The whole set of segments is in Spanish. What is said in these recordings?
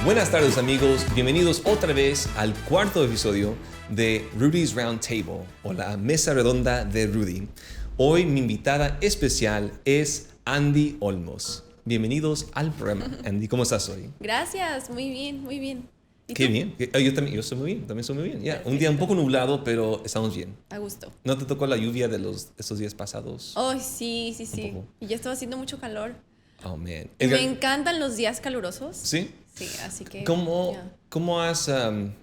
Buenas tardes amigos, bienvenidos otra vez al cuarto episodio de Rudy's Round Table o la mesa redonda de Rudy. Hoy mi invitada especial es Andy Olmos. Bienvenidos al programa. Andy, ¿cómo estás hoy? Gracias, muy bien, muy bien. ¿Y Qué tú? bien, yo estoy muy bien, también estoy muy bien. Ya, un día un poco nublado, pero estamos bien. A gusto. ¿No te tocó la lluvia de estos días pasados? Oh, sí, sí, sí. poco. Y ya estaba haciendo mucho calor. Oh, man. Y me encantan los días calurosos. ¿Sí? Sí, así que... ¿Cómo, ya. cómo has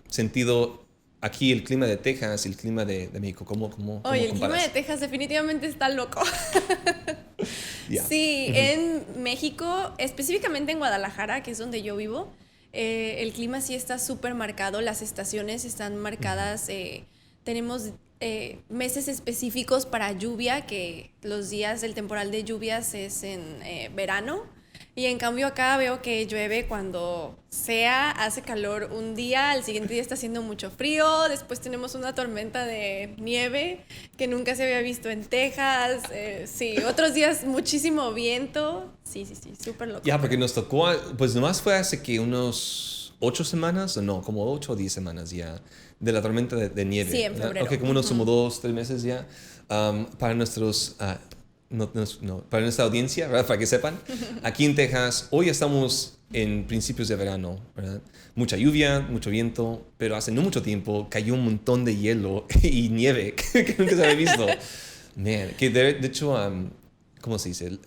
sentido aquí el clima de Texas y el clima de México? ¿Cómo Oye, el clima comparas? de Texas definitivamente está loco. Ya. Sí, en México, específicamente en Guadalajara, que es donde yo vivo, el clima sí está súper marcado, las estaciones están marcadas, tenemos meses específicos para lluvia, que los días del temporal de lluvias es en verano, y en cambio acá veo que llueve cuando sea, hace calor un día, al siguiente día está haciendo mucho frío, después tenemos una tormenta de nieve que nunca se había visto en Texas, sí, otros días muchísimo viento, sí, súper loco. Ya, porque nos tocó, pues nomás fue hace que unos 8 semanas, o no, como 8 o 10 semanas ya, de la tormenta de nieve. Sí, en ¿verdad? febrero. Ok, como unos como 2, 3 meses ya. Para nuestros, para nuestra audiencia, ¿verdad? Para que sepan, aquí en Texas, hoy estamos en principios de verano, ¿verdad? Mucha lluvia, mucho viento, pero hace no mucho tiempo cayó un montón de hielo y nieve que nunca se había visto. Man, que de hecho, ¿cómo se dice?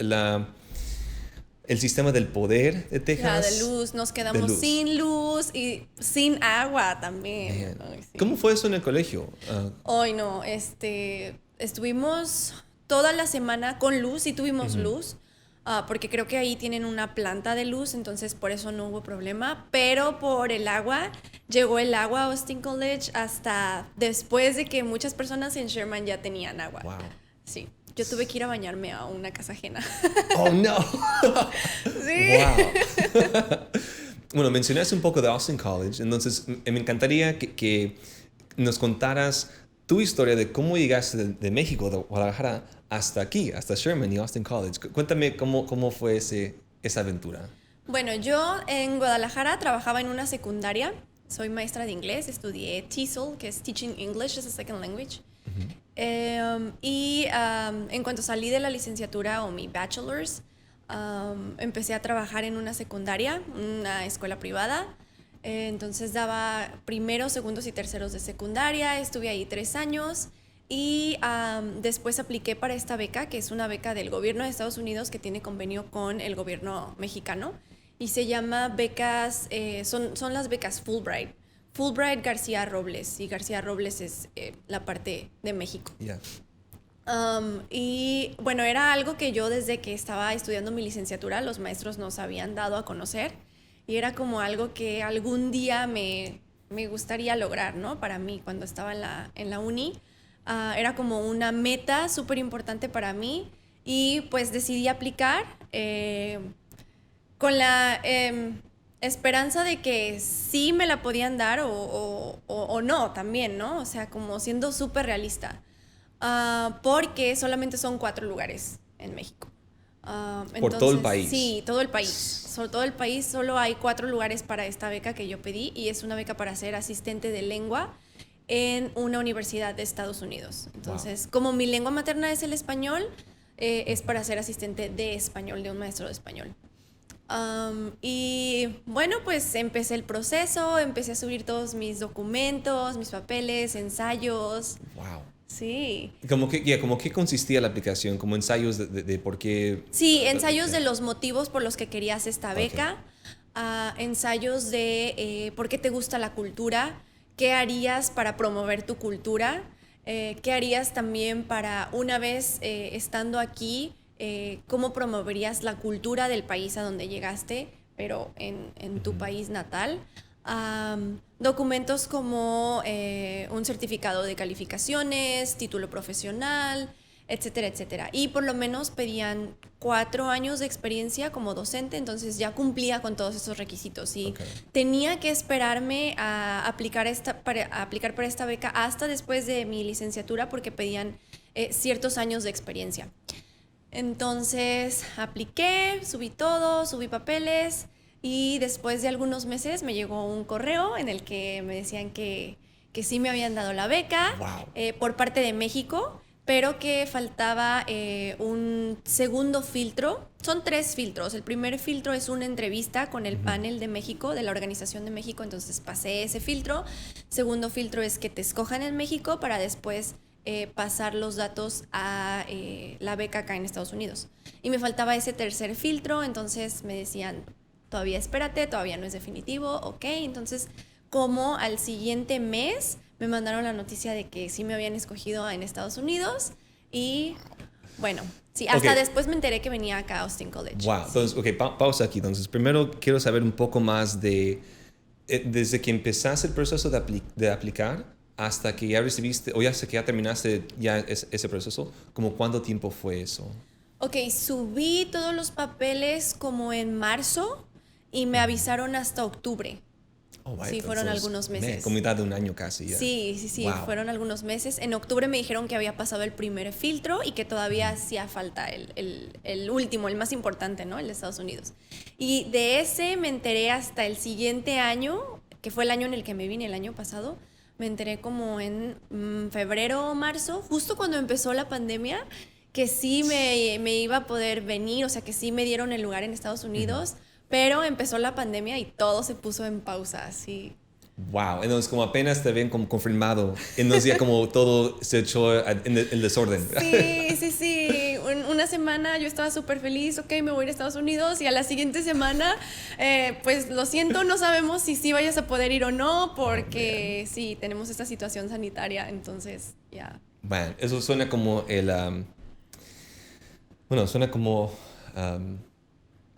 El sistema del poder de Texas. La de luz, nos quedamos sin luz y sin agua también. Man. Ay, sí. ¿Cómo fue eso en el colegio? Hoy no, estuvimos toda la semana con luz y tuvimos luz, porque creo que ahí tienen una planta de luz, entonces por eso no hubo problema, pero por el agua, llegó el agua a Austin College hasta después de que muchas personas en Sherman ya tenían agua. Wow. Sí, yo tuve que ir a bañarme a una casa ajena. Oh, no. Sí. Wow. Bueno, mencionaste un poco de Austin College, entonces me encantaría que nos contaras tu historia de cómo llegaste de México, de Guadalajara, hasta aquí, hasta Sherman y Austin College. Cuéntame cómo fue esa aventura. Bueno, yo en Guadalajara trabajaba en una secundaria. Soy maestra de inglés, estudié TESOL, que es Teaching English as a Second Language. En cuanto salí de la licenciatura o mi bachelor's, empecé a trabajar en una secundaria, una escuela privada. Entonces daba primeros, segundos y terceros de secundaria. Estuve ahí 3 años. Y después apliqué para esta beca, que es una beca del gobierno de Estados Unidos que tiene convenio con el gobierno mexicano. Y se llama becas, son las becas Fulbright. Fulbright García Robles. Y García Robles es la parte de México. Yeah. Y bueno, era algo que yo desde que estaba estudiando mi licenciatura, los maestros nos habían dado a conocer. Y era como algo que algún día me gustaría lograr, ¿no? Para mí, cuando estaba en la uni. Era como una meta súper importante para mí y pues decidí aplicar con la esperanza de que sí me la podían dar o no también, ¿no? O sea, como siendo súper realista. Porque solamente son 4 lugares en México. Por todo el país. Sí, todo el país. Todo el país, solo hay 4 lugares para esta beca que yo pedí y es una beca para ser asistente de lengua en una universidad de Estados Unidos. Entonces, como mi lengua materna es el español, es para ser asistente de español, de un maestro de español. Y bueno, pues empecé el proceso, empecé a subir todos mis documentos, mis papeles, ensayos. Wow. Sí. ¿Cómo qué consistía la aplicación? ¿Como ensayos de por qué? Sí, ensayos de los motivos por los que querías esta beca, ensayos de por qué te gusta la cultura, qué harías para promover tu cultura, qué harías también para, una vez estando aquí, cómo promoverías la cultura del país a donde llegaste, pero en tu país natal. Documentos como un certificado de calificaciones, título profesional, etcétera, etcétera. Y por lo menos pedían 4 años de experiencia como docente, entonces ya cumplía con todos esos requisitos. Y tenía que esperarme a aplicar para esta beca hasta después de mi licenciatura porque pedían ciertos años de experiencia. Entonces apliqué, subí todo, subí papeles. y después de algunos meses me llegó un correo en el que me decían que sí me habían dado la beca. Wow. Por parte de México, pero que faltaba un segundo filtro. Son 3 filtros. El primer filtro es una entrevista con el panel de México, de la Organización de México, entonces pasé ese filtro. Segundo filtro es que te escojan en México para después pasar los datos a la beca acá en Estados Unidos. Y me faltaba ese tercer filtro, entonces me decían, todavía espérate, todavía no es definitivo, ok. Entonces, como al siguiente mes me mandaron la noticia de que sí me habían escogido en Estados Unidos y bueno, sí, hasta después me enteré que venía acá a Austin College. Wow, entonces, ok, pausa aquí. Entonces, primero quiero saber un poco más de, desde que empezaste el proceso de aplicar hasta que ya recibiste, o ya sé que ya terminaste ya ese proceso, ¿como cuánto tiempo fue eso? Ok, subí todos los papeles como en marzo y me avisaron hasta octubre. Oh, vaya, Sí, fueron entonces, algunos meses. Como mitad de un año casi ya. Sí, Wow. fueron algunos meses. En octubre me dijeron que había pasado el primer filtro y que todavía hacía falta el último, el más importante, ¿no? El de Estados Unidos. Y de ese me enteré hasta el siguiente año, que fue el año en el que me vine, el año pasado. Me enteré como en febrero o marzo, justo cuando empezó la pandemia, que sí me iba a poder venir, o sea, que sí me dieron el lugar en Estados Unidos. Pero empezó la pandemia y todo se puso en pausa, así. Wow, entonces como apenas te ven como confirmado, entonces ya como todo se echó en el desorden. Sí. Una semana yo estaba súper feliz, ok, me voy a ir a Estados Unidos y a la siguiente semana, pues lo siento, no sabemos si sí vayas a poder ir o no, porque sí, tenemos esta situación sanitaria, entonces ya. Bueno, eso suena como bueno, suena como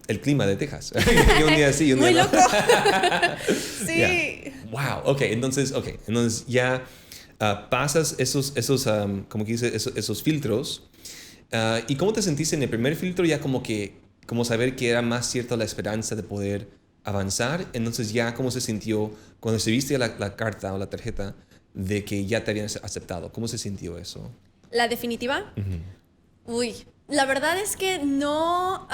el clima de Texas. Y un día sí, y un Muy día loco. Sí. Yeah. Wow, okay, entonces ya pasas esos como que dice, esos filtros. ¿Y cómo te sentiste en el primer filtro? Ya como saber que era más cierta la esperanza de poder avanzar. Entonces ya cómo se sintió cuando recibiste la carta o la tarjeta de que ya te habían aceptado. ¿Cómo se sintió eso? ¿La definitiva? Uy, la verdad es que no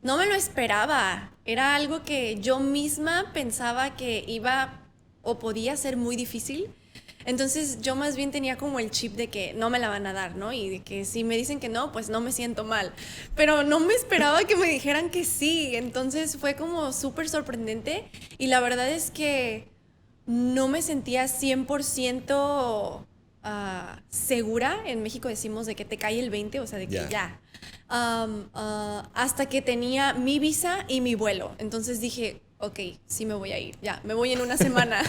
me lo esperaba. Era algo que yo misma pensaba que iba o podía ser muy difícil. Entonces yo más bien tenía como el chip de que no me la van a dar, ¿no? Y de que si me dicen que no, pues no me siento mal. Pero no me esperaba que me dijeran que sí. Entonces fue como súper sorprendente. Y la verdad es que no me sentía 100% segura. En México decimos de que te cae el 20, o sea, de que ya. Hasta que tenía mi visa y mi vuelo. Entonces dije, ok, sí me voy a ir, ya, me voy en una semana.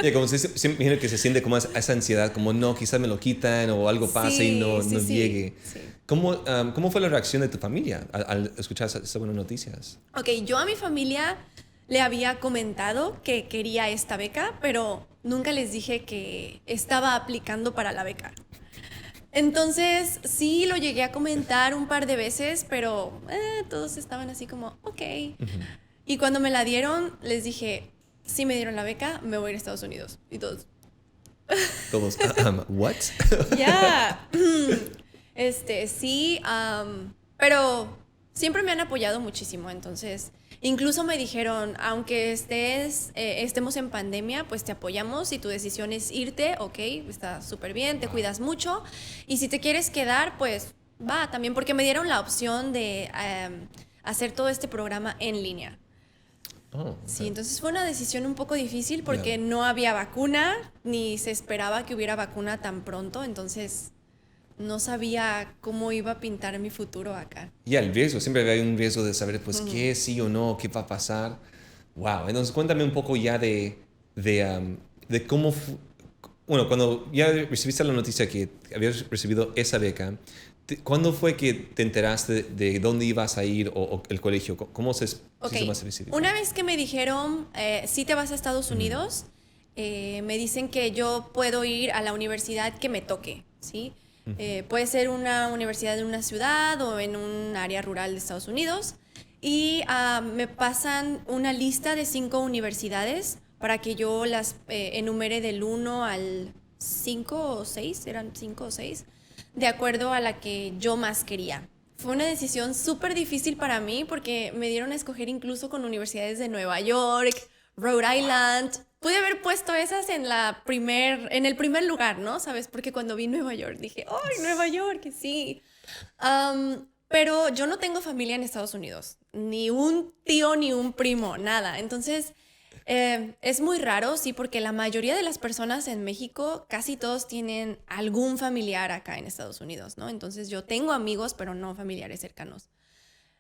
Y como siempre imagino que se siente como esa ansiedad, como no, quizás me lo quitan o algo pase y no llegue. Sí. ¿Cómo fue la reacción de tu familia al escuchar esas buenas noticias? Ok, yo a mi familia le había comentado que quería esta beca, pero nunca les dije que estaba aplicando para la beca. Entonces, sí, lo llegué a comentar un par de veces, pero todos estaban así como, ok. Y cuando me la dieron, les dije, sí me dieron la beca, me voy a ir a Estados Unidos. Y todos. Todos, ¿what? Ya. Sí, pero siempre me han apoyado muchísimo, entonces incluso me dijeron, aunque estemos en pandemia, pues te apoyamos. Si tu decisión es irte, ok, está súper bien, te cuidas mucho. Y si te quieres quedar, pues va también, porque me dieron la opción de hacer todo este programa en línea. Oh, okay. Sí, entonces fue una decisión un poco difícil porque no había vacuna, ni se esperaba que hubiera vacuna tan pronto, entonces no sabía cómo iba a pintar mi futuro acá. Ya, el riesgo, siempre hay un riesgo de saber, pues, qué sí o no, qué va a pasar. Wow, entonces cuéntame un poco ya de cómo, bueno, cuando ya recibiste la noticia que habías recibido esa beca, ¿cuándo fue que te enteraste de dónde ibas a ir o el colegio? ¿Cómo se hizo más visible? Una vez que me dijeron, sí te vas a Estados Unidos, me dicen que yo puedo ir a la universidad que me toque, ¿sí? Puede ser una universidad en una ciudad o en un área rural de Estados Unidos. Y me pasan una lista de 5 universidades para que yo las enumere del 1 al 5 o 6, eran 5 o 6, de acuerdo a la que yo más quería. fue una decisión súper difícil para mí porque me dieron a escoger incluso con universidades de Nueva York, Rhode Island. Pude haber puesto esas en el primer lugar, ¿no? ¿Sabes? Porque cuando vi Nueva York dije, ¡ay, Nueva York! Sí. Pero yo no tengo familia en Estados Unidos. Ni un tío, ni un primo, nada. Entonces, es muy raro, sí, porque la mayoría de las personas en México, casi todos tienen algún familiar acá en Estados Unidos, ¿no? Entonces, yo tengo amigos, pero no familiares cercanos.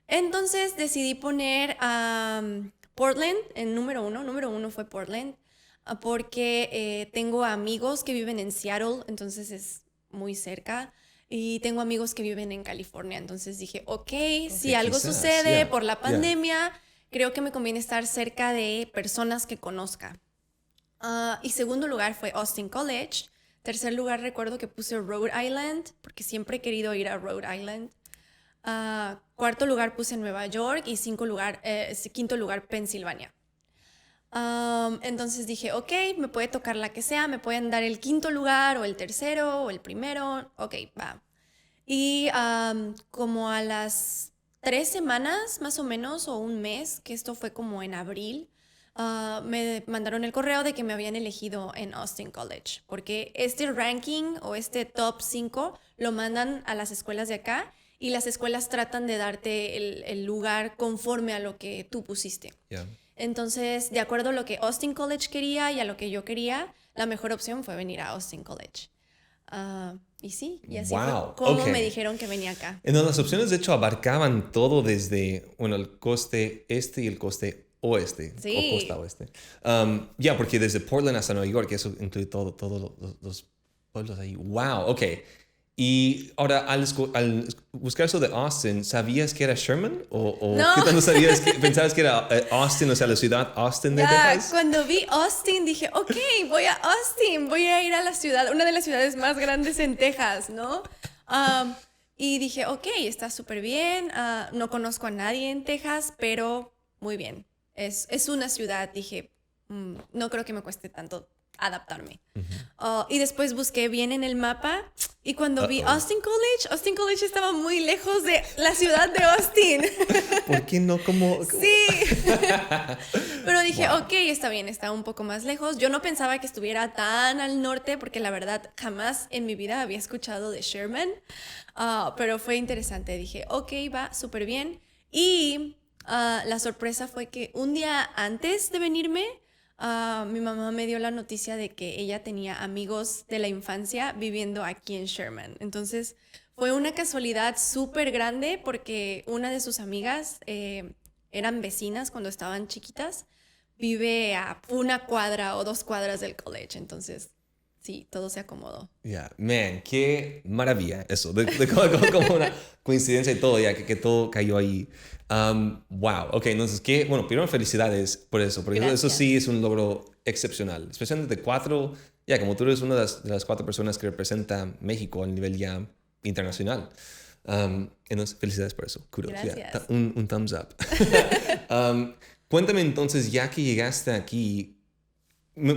Entonces, decidí poner Portland en número uno. Número uno fue Portland, porque tengo amigos que viven en Seattle, entonces es muy cerca. Y tengo amigos que viven en California, entonces dije, ok, si algo quizás, sucede por la pandemia, creo que me conviene estar cerca de personas que conozca. Y segundo lugar fue Austin College. Tercer lugar recuerdo que puse Rhode Island, porque siempre he querido ir a Rhode Island. Cuarto lugar puse Nueva York y quinto lugar Pensilvania. Entonces dije, ok, me puede tocar la que sea, me pueden dar el quinto lugar o el tercero o el primero, ok, va. Y como a las 3 semanas más o menos o un mes, que esto fue como en abril, me mandaron el correo de que me habían elegido en Austin College, porque este ranking o este top 5 lo mandan a las escuelas de acá y las escuelas tratan de darte el lugar conforme a lo que tú pusiste. Yeah. Entonces, de acuerdo a lo que Austin College quería y a lo que yo quería, la mejor opción fue venir a Austin College. Y sí, y así fue como me dijeron que venía acá. Entonces, las opciones, de hecho, abarcaban todo desde, el coste este y el coste oeste, sí. O costa oeste. Porque desde Portland hasta Nueva York, eso incluye todos los pueblos ahí. Wow, ok. Y ahora, al buscar eso de Austin, ¿sabías que era Sherman? ¿O no. qué tanto sabías? ¿Pensabas que era Austin, o sea, la ciudad Austin de Texas? Cuando vi Austin dije, ok, voy a Austin, voy a ir a la ciudad, una de las ciudades más grandes en Texas, ¿no? Y dije, ok, está súper bien, no conozco a nadie en Texas, pero muy bien. Es una ciudad, dije, no creo que me cueste tanto adaptarme. Y después busqué bien en el mapa y cuando vi Austin College estaba muy lejos de la ciudad de Austin. ¿Por qué no? ¿Cómo? Sí. Pero dije, ok, está bien, está un poco más lejos. Yo no pensaba que estuviera tan al norte porque la verdad jamás en mi vida había escuchado de Sherman. Pero fue interesante. Dije, ok, va súper bien. Y la sorpresa fue que un día antes de venirme, mi mamá me dio la noticia de que ella tenía amigos de la infancia viviendo aquí en Sherman. Entonces fue una casualidad súper grande porque una de sus amigas eran vecinas cuando estaban chiquitas. Vive a 1 cuadra o 2 cuadras del college. Entonces sí, todo se acomodó. Man, qué maravilla eso. De como una coincidencia y todo, que todo cayó ahí. Wow, ok, entonces, primero felicidades por eso, porque eso sí es un logro excepcional, especialmente de 4, como tú eres una de las 4 personas que representa México a nivel ya internacional. Entonces, felicidades por eso, kudos. Gracias. Un thumbs up. Cuéntame entonces, ya que llegaste aquí,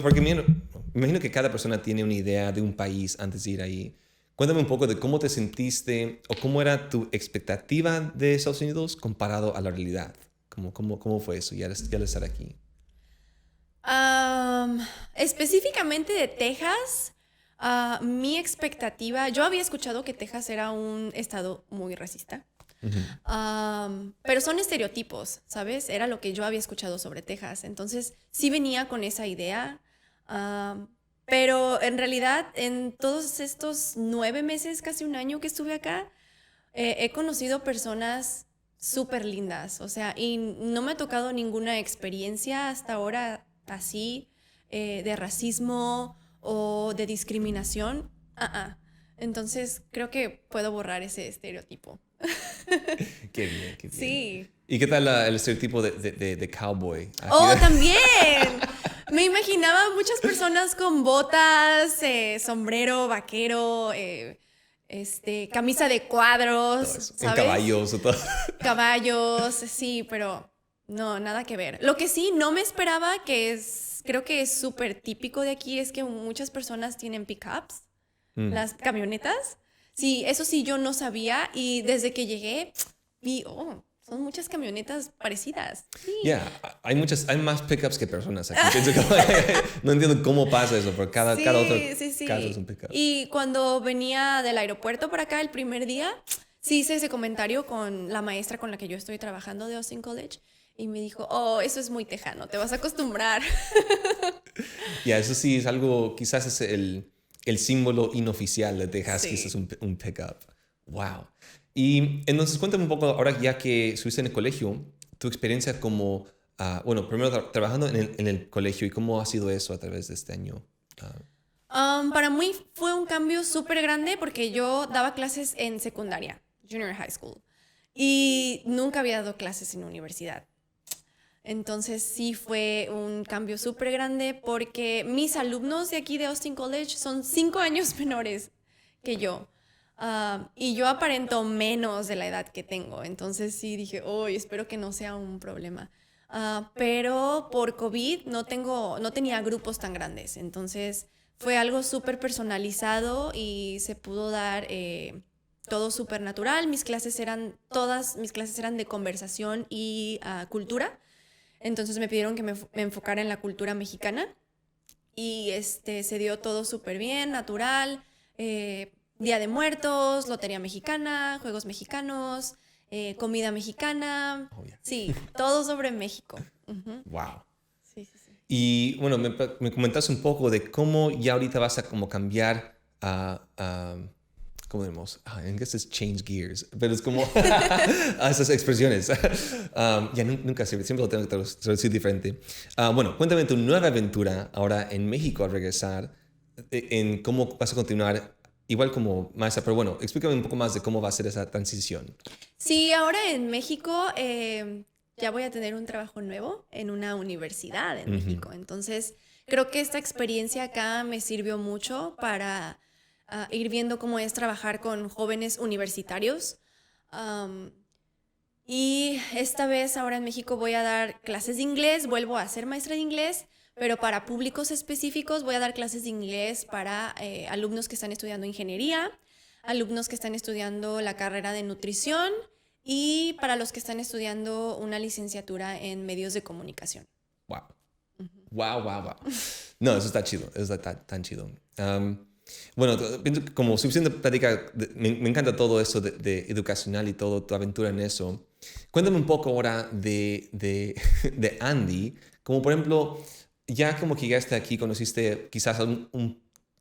porque me imagino que cada persona tiene una idea de un país antes de ir ahí. Cuéntame un poco de cómo te sentiste o cómo era tu expectativa de Estados Unidos comparado a la realidad. ¿Cómo fue eso, ya al estar aquí? Específicamente de Texas, mi expectativa, yo había escuchado que Texas era un estado muy racista. Pero son estereotipos, ¿sabes? Era lo que yo había escuchado sobre Texas. Entonces, sí venía con esa idea. Pero en realidad, en todos estos 9 meses, casi un año que estuve acá, he conocido personas súper lindas. O sea, y no me ha tocado ninguna experiencia hasta ahora así de racismo o de discriminación. Entonces, creo que puedo borrar ese estereotipo. Qué bien. Sí. ¿Y qué tal el estereotipo de cowboy? También. Me imaginaba muchas personas con botas, sombrero, vaquero, camisa de cuadros, ¿sabes? En caballos o todo. Caballos, sí, pero no, nada que ver. Lo que sí no me esperaba, creo que es súper típico de aquí, es que muchas personas tienen pickups, las camionetas. Sí, eso sí yo no sabía y desde que llegué vi, son muchas camionetas parecidas. Sí. Hay más pickups que personas aquí. Pienso que no entiendo cómo pasa eso, pero cada otro caso es un pickup. Y cuando venía del aeropuerto para acá el primer día, sí hice ese comentario con la maestra con la que yo estoy trabajando de Austin College y me dijo, eso es muy tejano, te vas a acostumbrar. Eso sí es algo, quizás es el símbolo inoficial de Texas, Sí. quizás un pickup. Wow. Y entonces cuéntame un poco, ahora ya que estuviste en el colegio, tu experiencia como, primero trabajando en el colegio y cómo ha sido eso a través de este año. Para mí fue un cambio súper grande porque yo daba clases en secundaria, junior high school, y nunca había dado clases en universidad. Entonces sí fue un cambio súper grande porque mis alumnos de aquí de Austin College son 5 años menores que yo. Y yo aparento menos de la edad que tengo. Entonces sí dije, espero que no sea un problema. Pero por COVID no tenía grupos tan grandes. Entonces fue algo súper personalizado y se pudo dar todo súper natural. Todas mis clases eran de conversación y cultura. Entonces me pidieron que me enfocara en la cultura mexicana. Y se dio todo súper bien, natural. Día de Muertos, lotería mexicana, juegos mexicanos, comida mexicana. Sí, todo sobre México. Uh-huh. Wow. Sí. Y bueno, me comentaste un poco de cómo ya ahorita vas a como cambiar ¿cómo decimos? En inglés es change gears, pero es como esas expresiones. Nunca siempre lo tengo que traducir diferente. Cuéntame tu nueva aventura ahora en México al regresar, en cómo vas a continuar. Igual como maestra, pero explícame un poco más de cómo va a ser esa transición. Sí, ahora en México ya voy a tener un trabajo nuevo en una universidad en México. Entonces, creo que esta experiencia acá me sirvió mucho para ir viendo cómo es trabajar con jóvenes universitarios. Y esta vez ahora en México voy a dar clases de inglés, vuelvo a ser maestra de inglés, pero para públicos específicos voy a dar clases de inglés para alumnos que están estudiando ingeniería, alumnos que están estudiando la carrera de nutrición y para los que están estudiando una licenciatura en medios de comunicación. Wow. Wow. No, eso está chido, eso está tan chido. Como suficiente plática, me encanta todo eso de educacional y todo tu aventura en eso. Cuéntame un poco ahora de Andy, como por ejemplo, ya como que llegaste aquí, conociste quizás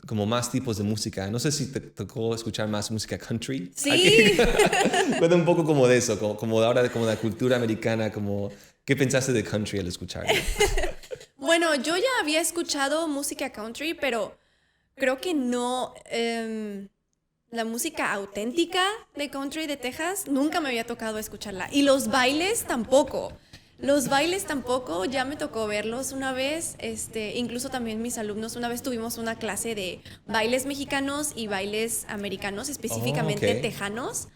como más tipos de música. No sé si te tocó escuchar más música country. Sí. Cuéntame un poco como de eso, como de ahora, como de la cultura americana, como ¿qué pensaste de country al escucharlo? Bueno, yo ya había escuchado música country, pero creo que no, la música auténtica de country de Texas nunca me había tocado escucharla. Y los bailes tampoco. Ya me tocó verlos una vez, incluso también mis alumnos, una vez tuvimos una clase de bailes mexicanos y bailes americanos, específicamente tejanos.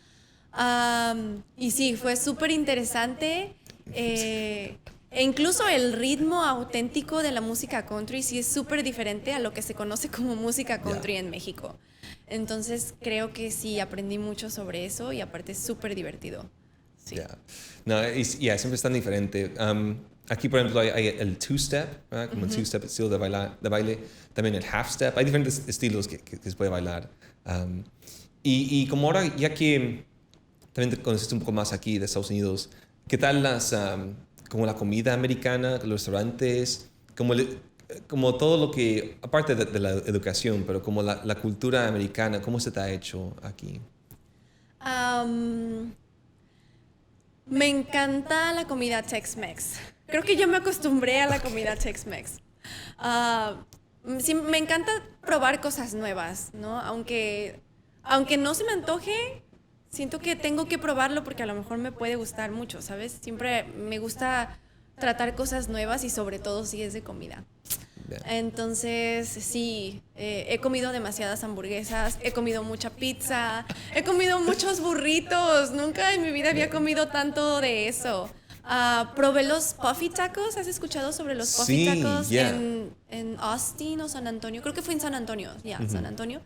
Y sí, fue súper interesante. E incluso el ritmo auténtico de la música country sí es súper diferente a lo que se conoce como música country en México. Entonces creo que sí aprendí mucho sobre eso y aparte es súper divertido. Sí. No, siempre es tan diferente. Aquí, por ejemplo, hay el two-step, como el two-step estilo de baile. También el half-step. Hay diferentes estilos que se puede bailar. Y como ahora, ya que también te conociste un poco más aquí de Estados Unidos, ¿qué tal como la comida americana, los restaurantes, como todo lo que, aparte de la educación, pero como la cultura americana, ¿cómo se te ha hecho aquí? Me encanta la comida Tex-Mex. Creo que yo me acostumbré a la comida Tex-Mex. Sí, me encanta probar cosas nuevas, ¿no? Aunque no se me antoje, siento que tengo que probarlo porque a lo mejor me puede gustar mucho, ¿sabes? Siempre me gusta tratar cosas nuevas y sobre todo si es de comida. Entonces, sí, he comido demasiadas hamburguesas, he comido mucha pizza, he comido muchos burritos. Nunca en mi vida había comido tanto de eso. Probé los Puffy Tacos. ¿Has escuchado sobre los Puffy Tacos en Austin o San Antonio? Creo que fue en San Antonio, San Antonio.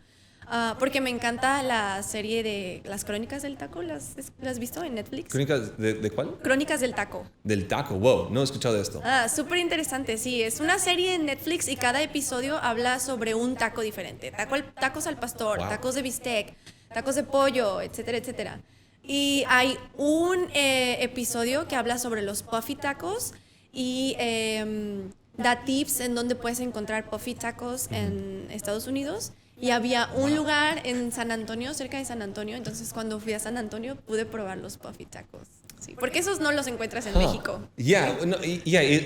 Porque me encanta la serie de Las Crónicas del Taco. ¿Las has visto en Netflix? ¿Crónicas de cuál? Crónicas del Taco. Del taco, wow, no he escuchado de esto. Súper interesante, sí. Es una serie en Netflix y cada episodio habla sobre un taco diferente. Tacos al pastor, Wow. tacos de bistec, tacos de pollo, etcétera, etcétera. Y hay un episodio que habla sobre los puffy tacos y da tips en donde puedes encontrar puffy tacos en Estados Unidos. Y había un lugar en San Antonio, cerca de San Antonio. Entonces, cuando fui a San Antonio, pude probar los puffy tacos. Sí, porque esos no los encuentras en México. Ya,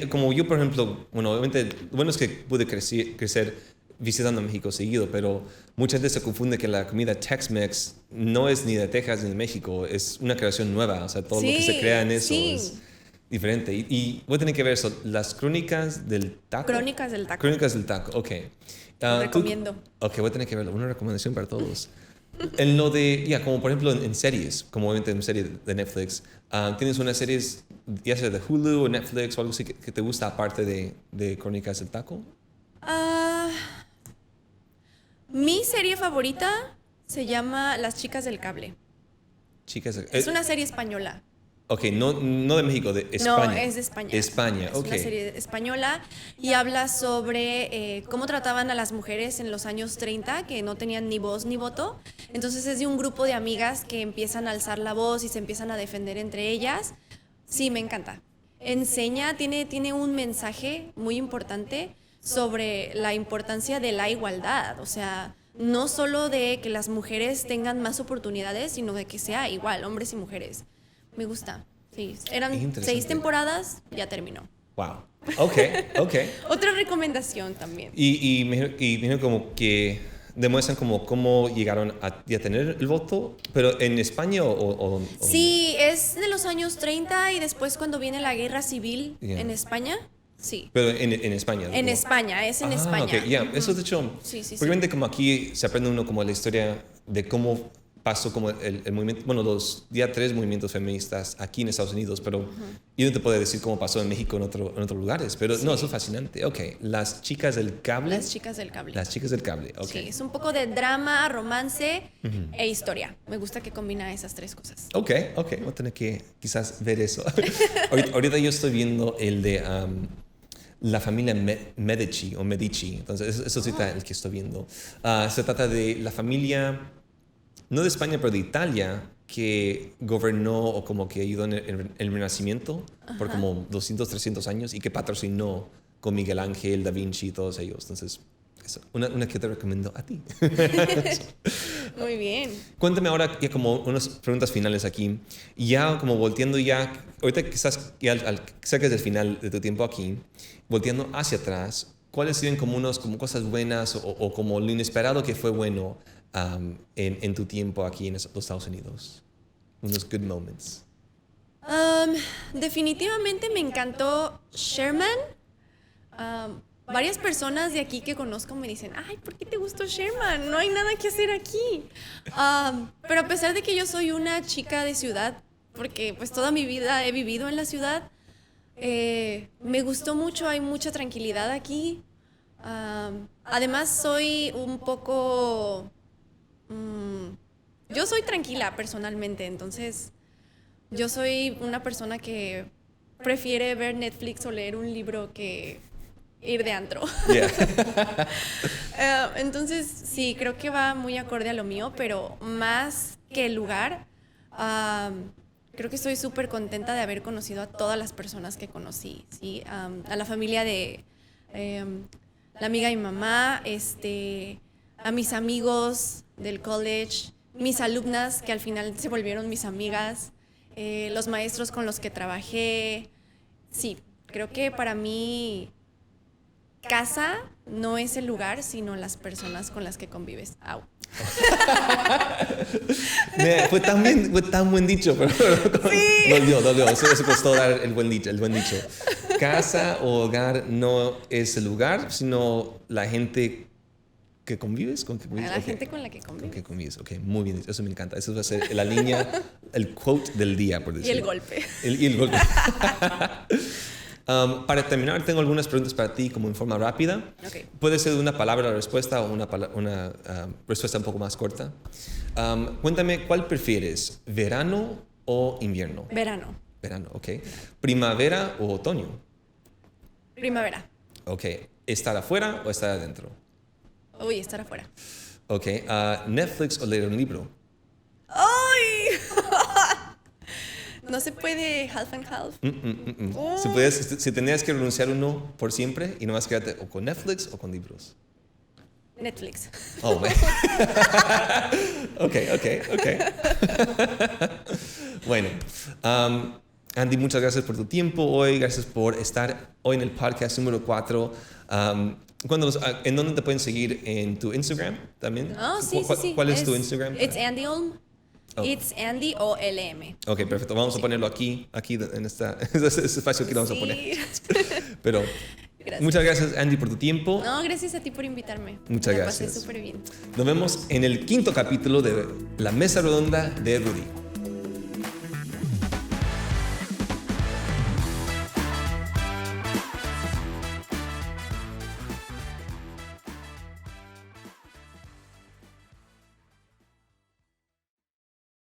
como yo, por ejemplo, bueno, obviamente, lo bueno es que pude crecer visitando México seguido, pero mucha gente se confunde que la comida Tex-Mex no es ni de Texas ni de México, es una creación nueva, o sea, todo lo que se crea en eso es diferente. Y voy a tener que ver eso, las crónicas del taco. Crónicas del taco. Crónicas del taco, ok. Lo recomiendo. Ok, voy a tener que verlo, una recomendación para todos. En lo de, como por ejemplo en series, como obviamente en series de Netflix, ¿tienes unas series, ya sea de Hulu o Netflix o algo así que te gusta aparte de Crónicas del Taco? Mi serie favorita se llama Las Chicas del Cable. Es una serie española. Ok, no de México, de España. No, es de España. España, ok. Es una serie española y habla sobre cómo trataban a las mujeres en los años 30, que no tenían ni voz ni voto. Entonces es de un grupo de amigas que empiezan a alzar la voz y se empiezan a defender entre ellas. Sí, me encanta. Tiene un mensaje muy importante sobre la importancia de la igualdad. O sea, no solo de que las mujeres tengan más oportunidades, sino de que sea igual, hombres y mujeres. Me gusta, sí. Eran 6 temporadas, ya terminó. Wow, ok. Otra recomendación también. Y me imagino como que demuestran como cómo llegaron a tener el voto, pero ¿en España o...? Sí, es de los años 30 y después cuando viene la guerra civil en España, sí. Pero en España. En España, es en España. Ok, eso de hecho, sí. Obviamente como aquí se aprende uno como la historia de cómo pasó como el movimiento, bueno, los ya 3 movimientos feministas aquí en Estados Unidos, pero yo no te puedo decir cómo pasó en México en otros lugares, pero no, eso es fascinante. Ok, Las Chicas del Cable. Las Chicas del Cable. Las Chicas del Cable, ok. Sí, es un poco de drama, romance e historia. Me gusta que combina esas 3 cosas. Ok, voy a tener que quizás ver eso. ahorita yo estoy viendo el de la familia Medici, entonces eso sí está el que estoy viendo. Se trata de la familia, no de España, pero de Italia, que gobernó o como que ayudó en el Renacimiento por como 200, 300 años y que patrocinó con Miguel Ángel, Da Vinci y todos ellos. Entonces, eso, una que te recomiendo a ti. Muy bien. Cuéntame ahora ya como unas preguntas finales aquí. Ya como volteando ya, ahorita quizás ya cerca del final de tu tiempo aquí, volteando hacia atrás, ¿cuáles serían como cosas buenas o como lo inesperado que fue bueno en tu tiempo aquí en los Estados Unidos? Unos good moments. Definitivamente me encantó Sherman. Varias personas de aquí que conozco me dicen, ay, ¿por qué te gustó Sherman? No hay nada que hacer aquí. Pero a pesar de que yo soy una chica de ciudad, porque pues toda mi vida he vivido en la ciudad, me gustó mucho, hay mucha tranquilidad aquí. Además soy un poco... yo soy tranquila personalmente, entonces yo soy una persona que prefiere ver Netflix o leer un libro que ir de antro. Entonces sí, creo que va muy acorde a lo mío, pero más que el lugar, creo que estoy súper contenta de haber conocido a todas las personas que conocí, ¿sí? A la familia de la amiga de mi mamá, a mis amigos del college, mis alumnas que al final se volvieron mis amigas, los maestros con los que trabajé. Sí, creo que para mí casa no es el lugar, sino las personas con las que convives. Au. Fue tan buen dicho, pero sí. Dolió. Eso costó dar el buen dicho. Casa o hogar no es el lugar, sino la gente que convives. La gente con la que convives. Con que convives, ok, muy bien, eso me encanta. Eso va a ser la línea, el quote del día, por decirlo. Y el golpe. Y el golpe. Para terminar, tengo algunas preguntas para ti como en forma rápida. Ok. Puede ser de una palabra la respuesta o una respuesta un poco más corta. Cuéntame, ¿cuál prefieres? ¿Verano o invierno? Verano. Verano, ok. ¿Primavera o otoño? Primavera. Ok. ¿Estar afuera o estar adentro? Uy, estar afuera. Ok. ¿Netflix o leer un libro? ¡Ay! No se puede half and half. Si tenías que renunciar uno por siempre y nomás quedarte o con Netflix o con libros. Netflix. Oh, man. Ok. Bueno, Andy, muchas gracias por tu tiempo hoy. Gracias por estar hoy en el podcast número 4. ¿En dónde te pueden seguir? ¿En tu Instagram también? Oh, sí. ¿Cuál es tu Instagram? It's Andy Olm. Oh. It's Andy OLM. Ok, perfecto. Vamos a ponerlo aquí en este espacio que lo vamos a poner. Pero Gracias. muchas gracias, Andy, por tu tiempo. No, gracias a ti por invitarme. Muchas Me gracias. pasé súper bien. Nos vemos en el 5º capítulo de La Mesa Redonda de Rudy.